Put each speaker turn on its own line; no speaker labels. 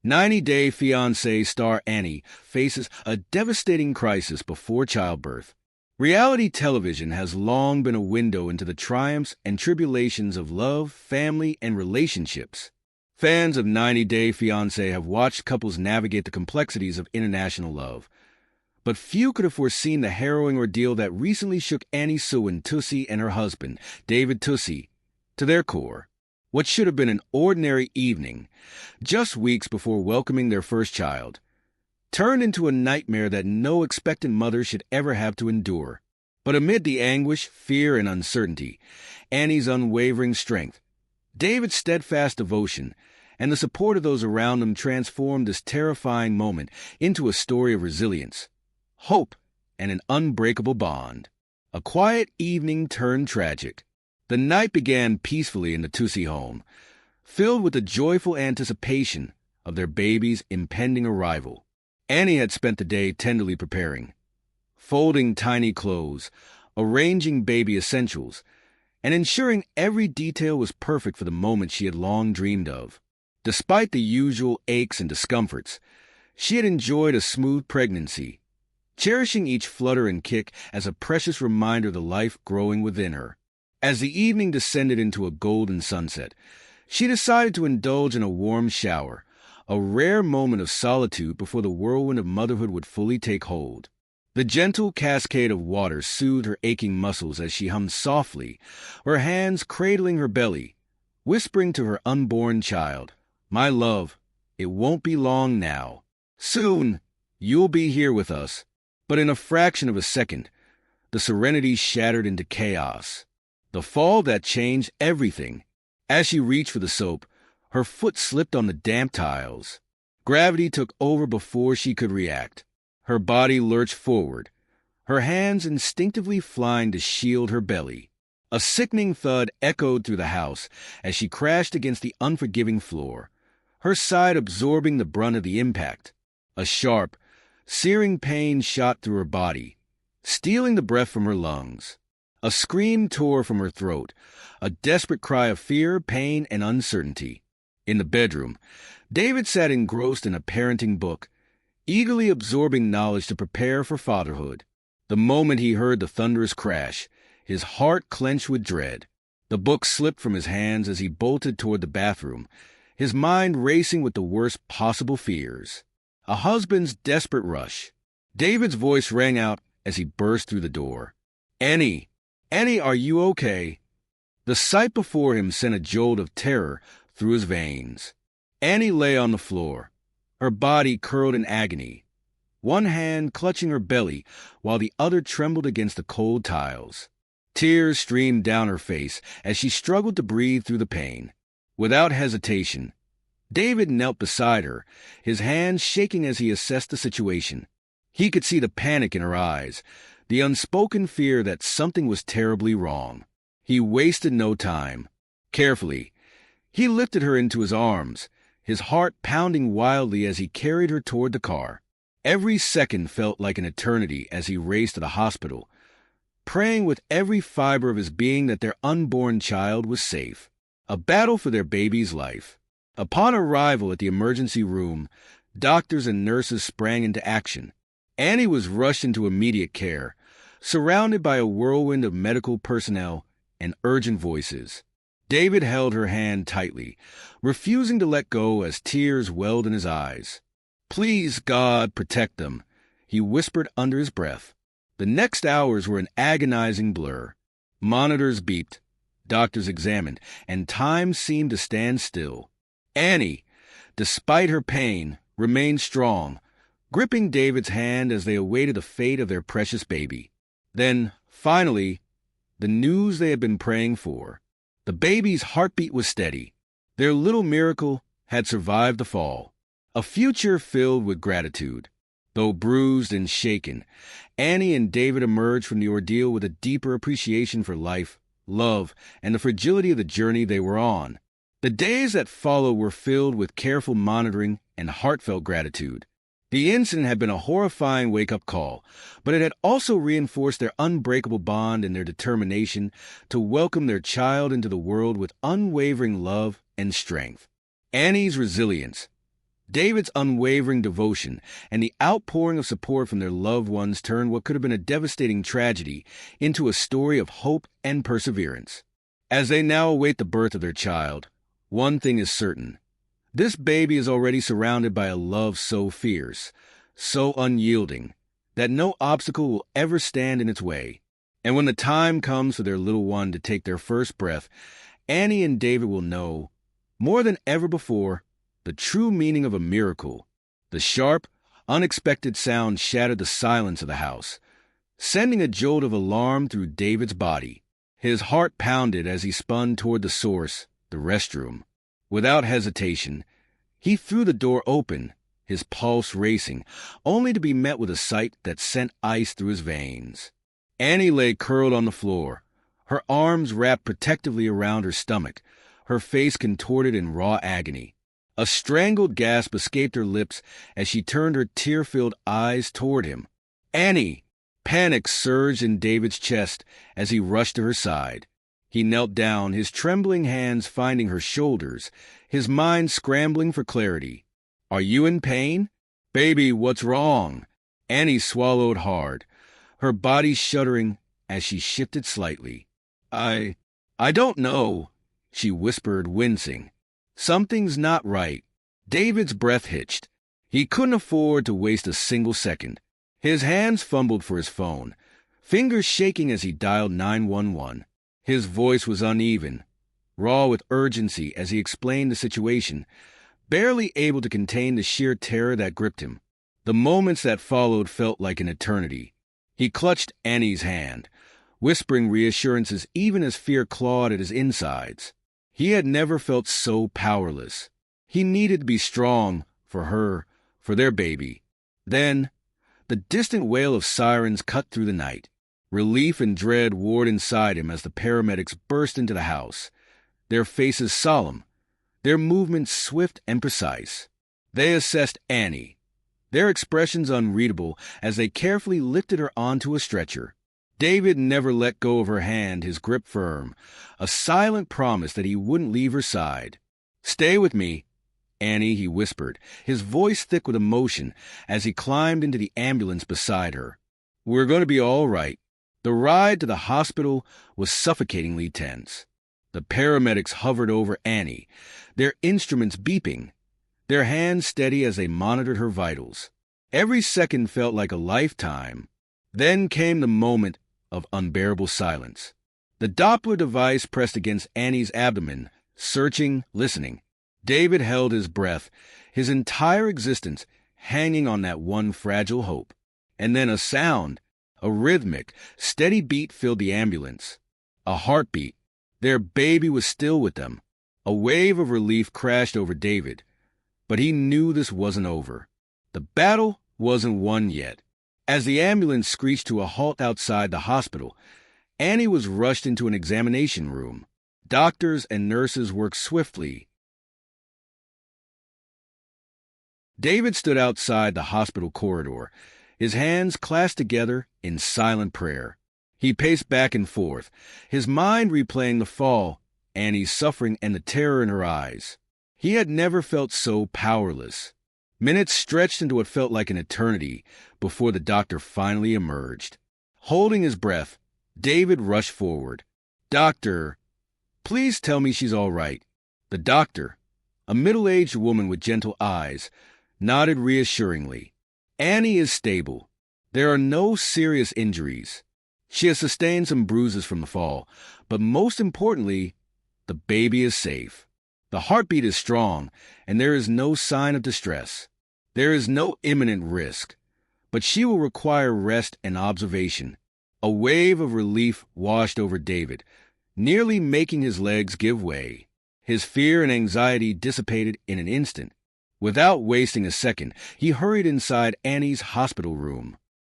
90-Day Fiancé star Annie faces a devastating crisis before childbirth. Reality television has long been a window into the triumphs and tribulations of love, family, and relationships. Fans of 90-Day Fiancé have watched couples navigate the complexities of international love. But few could have foreseen the harrowing ordeal that recently shook Annie Sewin Toosi and her husband, David Toosi, to their core. What should have been an ordinary evening, just weeks before welcoming their first child, turned into a nightmare that no expectant mother should ever have to endure. But amid the anguish, fear, and uncertainty, Annie's unwavering strength, David's steadfast devotion, and the support of those around him transformed this terrifying moment into a story of resilience, hope, and an unbreakable bond. A quiet evening turned tragic. The night began peacefully in the Toosi home, filled with the joyful anticipation of their baby's impending arrival. Annie had spent the day tenderly preparing, folding tiny clothes, arranging baby essentials, and ensuring every detail was perfect for the moment she had long dreamed of. Despite the usual aches and discomforts, she had enjoyed a smooth pregnancy, cherishing each flutter and kick as a precious reminder of the life growing within her. As the evening descended into a golden sunset, she decided to indulge in a warm shower, a rare moment of solitude before the whirlwind of motherhood would fully take hold. The gentle cascade of water soothed her aching muscles as she hummed softly, her hands cradling her belly, whispering to her unborn child, "My love, it won't be long now. Soon, you'll be here with us." But in a fraction of a second, the serenity shattered into chaos. The fall that changed everything. As she reached for the soap, her foot slipped on the damp tiles. Gravity took over before she could react. Her body lurched forward, her hands instinctively flying to shield her belly. A sickening thud echoed through the house as she crashed against the unforgiving floor, her side absorbing the brunt of the impact. A sharp, searing pain shot through her body, stealing the breath from her lungs. A scream tore from her throat, a desperate cry of fear, pain, and uncertainty. In the bedroom, David sat engrossed in a parenting book, eagerly absorbing knowledge to prepare for fatherhood. The moment he heard the thunderous crash, his heart clenched with dread. The book slipped from his hands as he bolted toward the bathroom, his mind racing with the worst possible fears. A husband's desperate rush. David's voice rang out as he burst through the door. "Annie! Annie, are you okay?" The sight before him sent a jolt of terror through his veins. Annie lay on the floor, her body curled in agony, one hand clutching her belly while the other trembled against the cold tiles. Tears streamed down her face as she struggled to breathe through the pain. Without hesitation, David knelt beside her, his hands shaking as he assessed the situation. He could see the panic in her eyes, the unspoken fear that something was terribly wrong. He wasted no time. Carefully, he lifted her into his arms, his heart pounding wildly as he carried her toward the car. Every second felt like an eternity as he raced to the hospital, praying with every fiber of his being that their unborn child was safe. A battle for their baby's life. Upon arrival at the emergency room, doctors and nurses sprang into action. Annie was rushed into immediate care, surrounded by a whirlwind of medical personnel and urgent voices. David held her hand tightly, refusing to let go as tears welled in his eyes. "Please, God, protect them," he whispered under his breath. The next hours were an agonizing blur. Monitors beeped, doctors examined, and time seemed to stand still. Annie, despite her pain, remained strong, gripping David's hand as they awaited the fate of their precious baby. Then, finally, the news they had been praying for. The baby's heartbeat was steady. Their little miracle had survived the fall. A future filled with gratitude. Though bruised and shaken, Annie and David emerged from the ordeal with a deeper appreciation for life, love, and the fragility of the journey they were on. The days that followed were filled with careful monitoring and heartfelt gratitude. The incident had been a horrifying wake-up call, but it had also reinforced their unbreakable bond and their determination to welcome their child into the world with unwavering love and strength. Annie's resilience, David's unwavering devotion and the outpouring of support from their loved ones turned what could have been a devastating tragedy into a story of hope and perseverance. As they now await the birth of their child, one thing is certain. This baby is already surrounded by a love so fierce, so unyielding, that no obstacle will ever stand in its way. And when the time comes for their little one to take their first breath, Annie and David will know, more than ever before, the true meaning of a miracle. The sharp, unexpected sound shattered the silence of the house, sending a jolt of alarm through David's body. His heart pounded as he spun toward the source, the restroom. Without hesitation, he threw the door open, his pulse racing, only to be met with a sight that sent ice through his veins. Annie lay curled on the floor, her arms wrapped protectively around her stomach, her face contorted in raw agony. A strangled gasp escaped her lips as she turned her tear-filled eyes toward him. "Annie!" Panic surged in David's chest as he rushed to her side. He knelt down, his trembling hands finding her shoulders, his mind scrambling for clarity. "Are you in pain?" "Baby, what's wrong?" Annie swallowed hard, her body shuddering as she shifted slightly. I don't know," she whispered, wincing. "Something's not right." David's breath hitched. He couldn't afford to waste a single second. His hands fumbled for his phone, fingers shaking as he dialed 911. His voice was uneven, raw with urgency as he explained the situation, barely able to contain the sheer terror that gripped him. The moments that followed felt like an eternity. He clutched Annie's hand, whispering reassurances even as fear clawed at his insides. He had never felt so powerless. He needed to be strong for her, for their baby. Then, the distant wail of sirens cut through the night. Relief and dread warred inside him as the paramedics burst into the house, their faces solemn, their movements swift and precise. They assessed Annie, their expressions unreadable as they carefully lifted her onto a stretcher. David never let go of her hand, his grip firm, a silent promise that he wouldn't leave her side. "Stay with me, Annie," he whispered, his voice thick with emotion as he climbed into the ambulance beside her. "We're going to be all right." The ride to the hospital was suffocatingly tense. The paramedics hovered over Annie, their instruments beeping, their hands steady as they monitored her vitals. Every second felt like a lifetime. Then came the moment of unbearable silence. The Doppler device pressed against Annie's abdomen, searching, listening. David held his breath, his entire existence hanging on that one fragile hope. And then a sound, a rhythmic, steady beat filled the ambulance. A heartbeat. Their baby was still with them. A wave of relief crashed over David. But he knew this wasn't over. The battle wasn't won yet. As the ambulance screeched to a halt outside the hospital, Annie was rushed into an examination room. Doctors and nurses worked swiftly. David stood outside the hospital corridor, his hands clasped together in silent prayer. He paced back and forth, his mind replaying the fall, Annie's suffering, and the terror in her eyes. He had never felt so powerless. Minutes stretched into what felt like an eternity before the doctor finally emerged. Holding his breath, David rushed forward. "Doctor, please tell me she's all right." The doctor, a middle-aged woman with gentle eyes, nodded reassuringly. "Annie is stable. There are no serious injuries. She has sustained some bruises from the fall, but most importantly, the baby is safe. The heartbeat is strong, and there is no sign of distress. There is no imminent risk, but she will require rest and observation." A wave of relief washed over David, nearly making his legs give way. His fear and anxiety dissipated in an instant. Without wasting a second, he hurried inside Annie's hospital room.